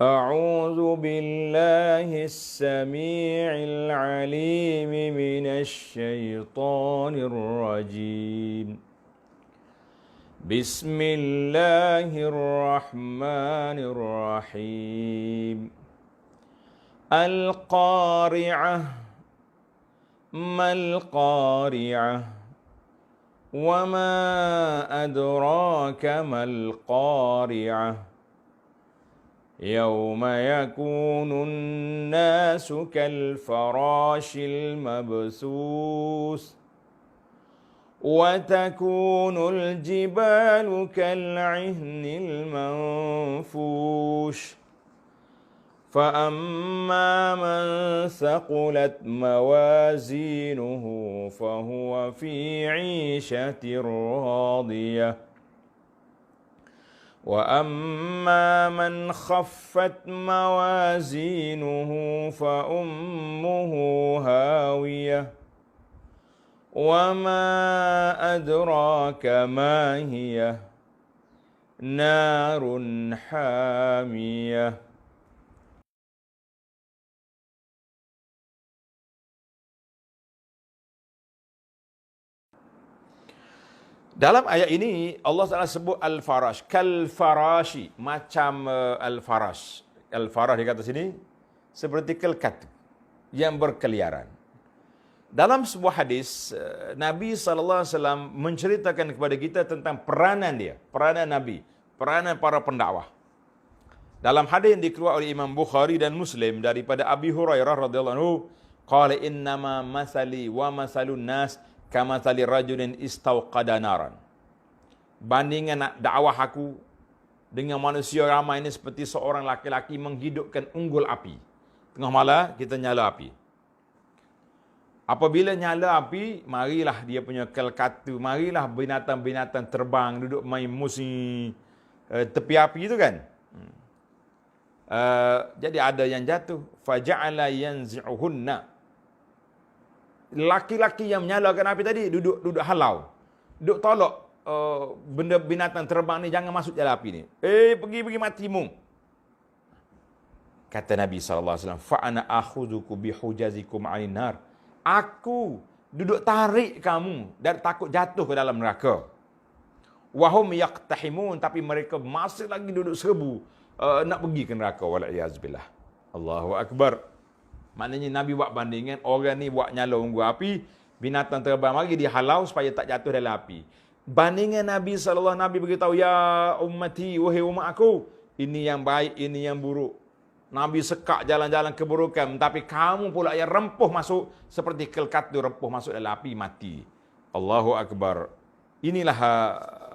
أعوذ بالله السميع العليم من الشيطان الرجيم بسم الله الرحمن الرحيم القارعة ما القارعة وما أدراك ما القارعة يوم يكون الناس كالفراش المبثوث وتكون الجبال كالعهن المنفوش فأما من ثقلت موازينه فهو في عيشة راضية وأما من خفت موازينه فأمه هاوية وما أدراك ما هي نار حامية. Dalam ayat ini Allah Taala sebut al-farash, kal-farashi, macam al-farash. Al-farash di kata sini seperti kelkat yang berkeliaran. Dalam sebuah hadis Nabi sallallahu alaihi wasallam menceritakan kepada kita tentang peranan dia, peranan Nabi, peranan para pendakwah. Dalam hadis yang dikeluarkan oleh Imam Bukhari dan Muslim daripada Abi Hurairah radhiyallahu anhu, qala innama masali wa masalun nas kamathali rajulin istauqada naran. Bandingan nak dakwah aku dengan manusia ramai ini seperti seorang laki-laki menghidupkan unggul api. Tengah malam kita nyala api. Apabila nyala api, marilah dia punya kelkatu, marilah binatang-binatang terbang duduk main musim tepi api itu kan. Jadi ada yang jatuh, faja'ala yanzi'uhunna. Laki-laki yang menyalakan api tadi duduk halau, duduk tolak benda binatang terbang ni jangan masuk dalam api ni. Pergi matimu. Kata Nabi SAW, fa'ana akhuzuku bihujazikum 'ain nar. Aku duduk tarik kamu dan takut jatuh ke dalam neraka. Wahum yaqtahimun, tapi mereka masih lagi duduk serbu nak pergi ke neraka. Wal'iyazbillah. Allahu Akbar. Maknanya Nabi buat bandingan, orang ni buat nyala unggul api, binatang terbang lagi dihalau supaya tak jatuh dalam api. Bandingan Nabi SAW, Nabi beritahu, ya ummati, wahai umat aku, ini yang baik, ini yang buruk. Nabi sekak jalan-jalan keburukan, tapi kamu pula yang rempuh masuk, seperti kelkatu rempuh masuk dalam api, mati. Allahu Akbar. Inilah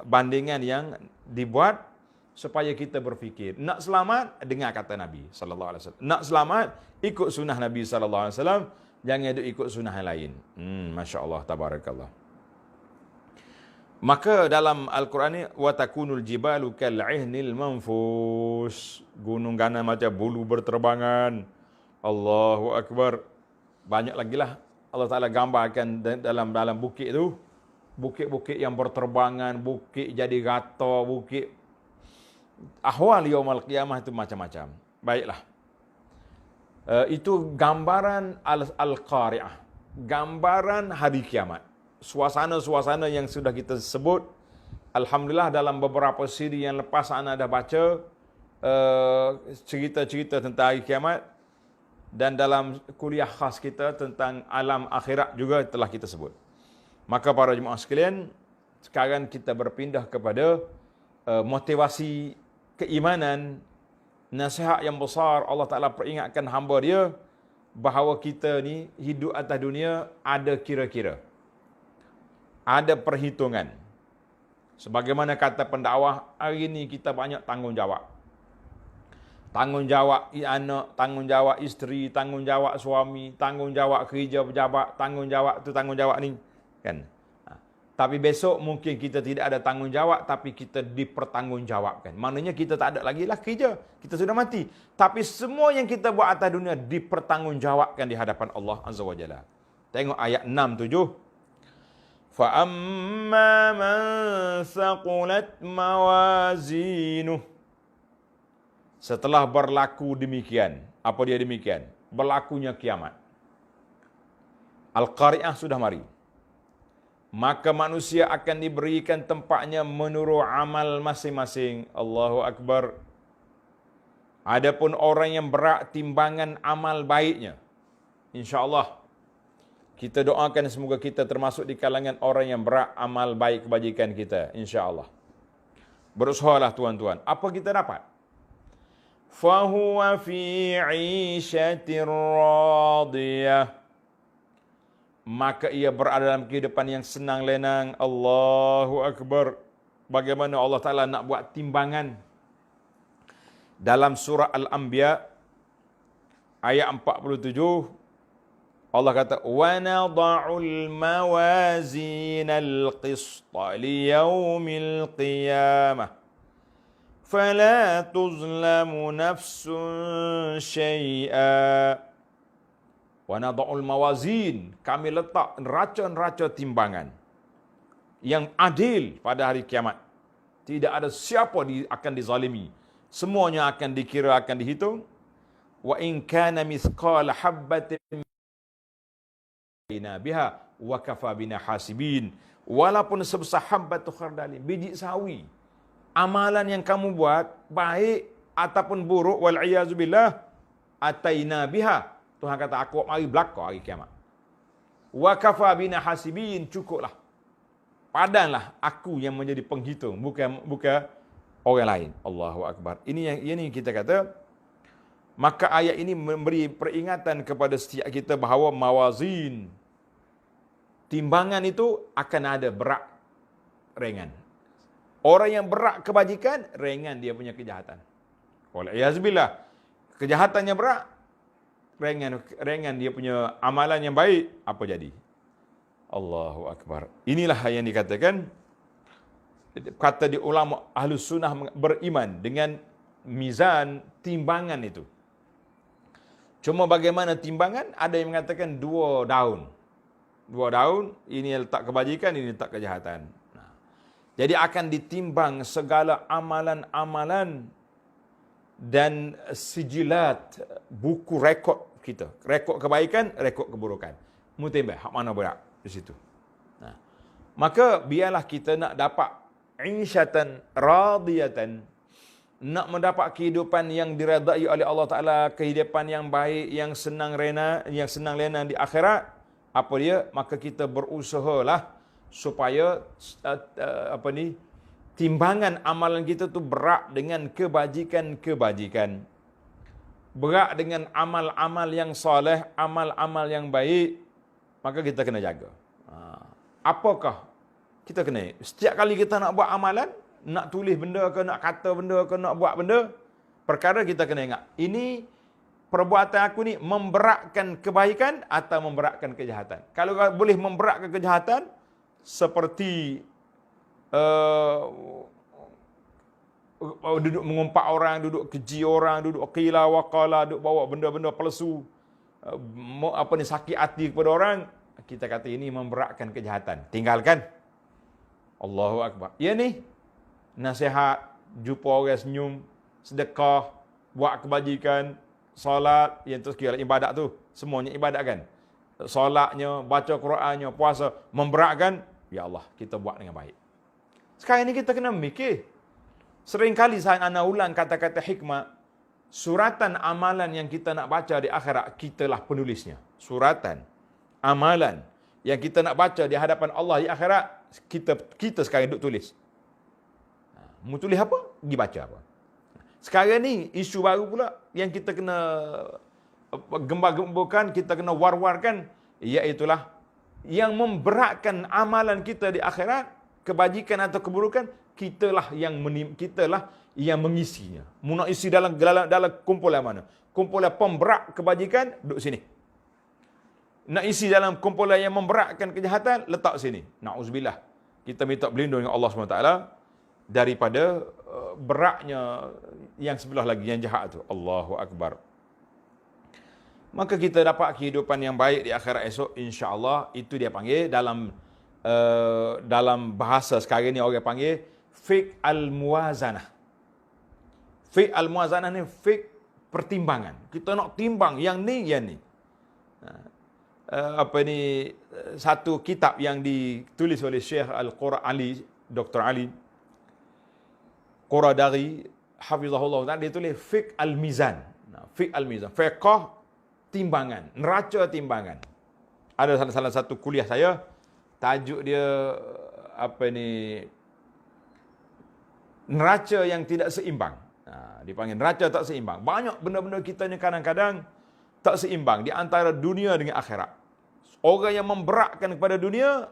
bandingan yang dibuat supaya kita berfikir, nak selamat dengar kata Nabi sallallahu alaihi wasallam. Nak selamat ikut sunnah Nabi sallallahu alaihi wasallam, jangan ikut sunnah yang lain. Masya-Allah, tabarakallah. Maka dalam Al-Quran ni, wa takunul jibalu kal'ihnil manfush. Gunung ganam macam bulu berterbangan. Allahu Akbar. Banyak lagi lah Allah Taala gambarkan dalam bukit itu, bukit-bukit yang berterbangan, bukit jadi rata, bukit ahwal yaumul qiyamah itu macam-macam. Baiklah. Itu gambaran al-qari'ah. Gambaran hari kiamat. Suasana-suasana yang sudah kita sebut. Alhamdulillah dalam beberapa siri yang lepas anda dah baca cerita-cerita tentang hari kiamat. Dan dalam kuliah khas kita tentang alam akhirat juga telah kita sebut. Maka para jemaah sekalian, sekarang kita berpindah kepada motivasi keimanan, nasihat yang besar. Allah Ta'ala peringatkan hamba dia bahawa kita ni hidup atas dunia ada kira-kira, ada perhitungan. Sebagaimana kata pendakwah, hari ini kita banyak tanggungjawab. Tanggungjawab anak, tanggungjawab isteri, tanggungjawab suami, tanggungjawab kerja pejabat, tanggungjawab tu, tanggungjawab ni, kan? Tapi besok mungkin kita tidak ada tanggungjawab, tapi kita dipertanggungjawabkan. Maknanya kita tak ada lagi lah kerja. Kita sudah mati. Tapi semua yang kita buat atas dunia dipertanggungjawabkan di hadapan Allah Azza wa Jalla. Tengok ayat 6, 7. فَأَمَّا مَنْ ثَقُلَتْ مَوَازِينُهُ. Setelah berlaku demikian, apa dia demikian? Berlakunya kiamat. Al-Qari'ah sudah mari. Maka manusia akan diberikan tempatnya menurut amal masing-masing. Allahu Akbar. Adapun orang yang berat timbangan amal baiknya, insya-Allah kita doakan semoga kita termasuk di kalangan orang yang berat amal baik kebajikan kita, insya-Allah. Berusahalah tuan-tuan. Apa kita dapat? Fahuwa fi 'ishatir radiyah. Maka ia berada dalam kehidupan yang senang lenang. Allahu Akbar. Bagaimana Allah Ta'ala nak buat timbangan. Dalam surah Al-Anbiya ayat 47 Allah kata wa nada'ul mawazinal qista liyaumil qiyamah fala tuzlamu nafsun syai'a. Wa nada'ul mawazin, kami letak neraca-neraca timbangan yang adil pada hari kiamat. Tidak ada siapa akan dizalimi. Semuanya akan dikira, akan dihitung. Wa in kana mithqala habbatin biha wa kafa bina hasibin. Walaupun sebesar habbatul khardali, biji sawi, amalan yang kamu buat baik ataupun buruk, wal iyazu billah, ataina biha. Tuhan kata, aku mari belaka hari kiamat. Wa kafa bina hasibin, cukuplah. Padanlah aku yang menjadi penghitung, bukan orang lain. Allahu Akbar. Ini yang kita kata. Maka ayat ini memberi peringatan kepada setiap kita bahawa mawazin, timbangan itu akan ada berat, ringan. Orang yang berat kebajikan, ringan dia punya kejahatan. Wal'iyazbillah. Kejahatannya berat, ringan dia punya amalan yang baik, apa jadi? Allahu Akbar. Inilah yang dikatakan, kata di ulama Ahlus Sunnah beriman dengan mizan timbangan itu. Cuma bagaimana timbangan? Ada yang mengatakan 2 daun. 2 daun, ini letak kebajikan, ini letak kejahatan. Jadi akan ditimbang segala amalan-amalan dan sijilat, buku rekod kita. Rekod kebaikan, rekod keburukan. Mutimbang, hak mana berat di situ. Nah, maka biarlah kita nak dapat insyatan radiyatan, nak mendapat kehidupan yang diredai oleh Allah Ta'ala, kehidupan yang baik, yang senang lena di akhirat. Apa dia? Maka kita berusahalah supaya timbangan amalan kita tu berat dengan kebajikan-kebajikan. Berat dengan amal-amal yang soleh, amal-amal yang baik, maka kita kena jaga. Apakah kita kena? Setiap kali kita nak buat amalan, nak tulis benda ke, nak kata benda ke, nak buat benda, perkara kita kena ingat, ini perbuatan aku ni memberatkan kebaikan atau memberatkan kejahatan. Kalau boleh memberatkan kejahatan, seperti duduk mengumpat orang, duduk keji orang, duduk qila wa qala, duduk bawa benda-benda palsu, sakit hati kepada orang, kita kata ini memberatkan kejahatan, tinggalkan. Allahu Akbar. Ya ni nasihat, jumpa orang senyum, sedekah, buat kebajikan, solat, yang tu sekiranya ibadat tu, semuanya ibadat kan. Solatnya, baca Qurannya, puasa, memberatkan, ya Allah, kita buat dengan baik. Sekarang ini kita kena mikir. Seringkali saya anak ulang kata-kata hikmah, suratan amalan yang kita nak baca di akhirat, kitalah penulisnya. Suratan amalan yang kita nak baca di hadapan Allah di akhirat, kita sekarang duduk tulis. Mau tulis apa? Pergi baca apa. Sekarang ni isu baru pula yang kita kena gembar-gemburkan, kita kena war-warkan, iaitulah yang memberatkan amalan kita di akhirat, kebajikan atau keburukan, kitalah yang mengisinya. Mu nak isi dalam kumpulan mana? Kumpulan pemberat kebajikan, duduk sini. Nak isi dalam kumpulan yang memberatkan kejahatan, letak sini. Na'udzubillah. Kita minta berlindung dengan Allah SWT daripada beratnya yang sebelah lagi, yang jahat tu. Allahu Akbar. Maka kita dapat kehidupan yang baik di akhirat esok, insya-Allah. Itu dia panggil dalam bahasa sekarang ni orang panggil fiqh al-muwazanah. Fiqh al-muwazanah ni fiqh pertimbangan. Kita nak timbang yang ni, yang ni. Satu kitab yang ditulis oleh Syekh Al-Qura Ali, Dr. Ali Quradari hafizahullah taala, dia tulis fiqh al-mizan. Fiqh al-mizan, fiqh timbangan, neraca timbangan. Ada salah satu kuliah saya, tajuk dia neraca yang tidak seimbang. Dipanggil neraca tak seimbang. Banyak benda-benda kita ni kadang-kadang tak seimbang di antara dunia dengan akhirat. Orang yang memberatkan kepada dunia,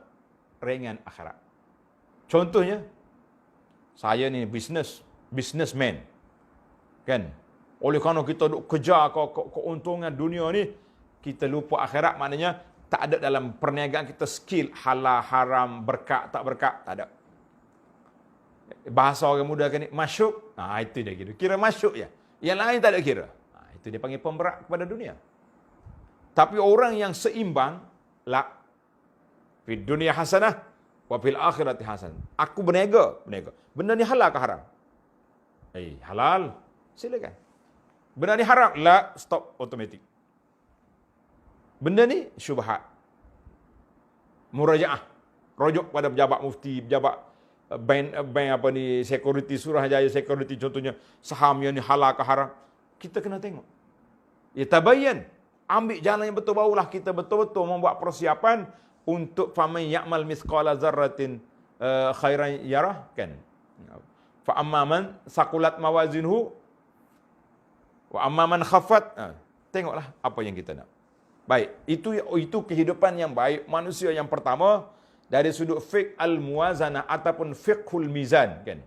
ringan akhirat. Contohnya, saya ni businessman. Kan? Oleh kerana kita duk kejar keuntungan dunia ni, kita lupa akhirat, maknanya tak ada dalam perniagaan kita skill halal, haram, berkat, tak berkat, tak ada. Bahasa orang muda kan ni, masyuk. Itu dia kira. Kira masyuk je. Yang lain tak ada kira. Itu dia panggil pemberat kepada dunia. Tapi orang yang seimbang, la. Fid dunia hasanah, wa fil akhirati hasanah. Aku berniaga. Benda ni halal ke haram? Halal. Silakan. Benda ni haram? La, stop, automatic. Benda ni syubhat. Murajaah. Rujuk pada pejabat mufti, pejabat bank security, Suruhanjaya security contohnya, saham yang ni halal ke haram. Kita kena tengok. Ya tabayyan. Ambil jalan yang betul, barulah kita betul-betul membuat persiapan untuk faman ya'mal mithqala dzarratin khairan yarah, kan. Fa amma man saqulat mawazinuhu wa amma man khaffat, tengoklah apa yang kita nak. Baik, itu kehidupan yang baik manusia yang pertama dari sudut fiqh al-muwazanah ataupun fiqhul mizan, kan.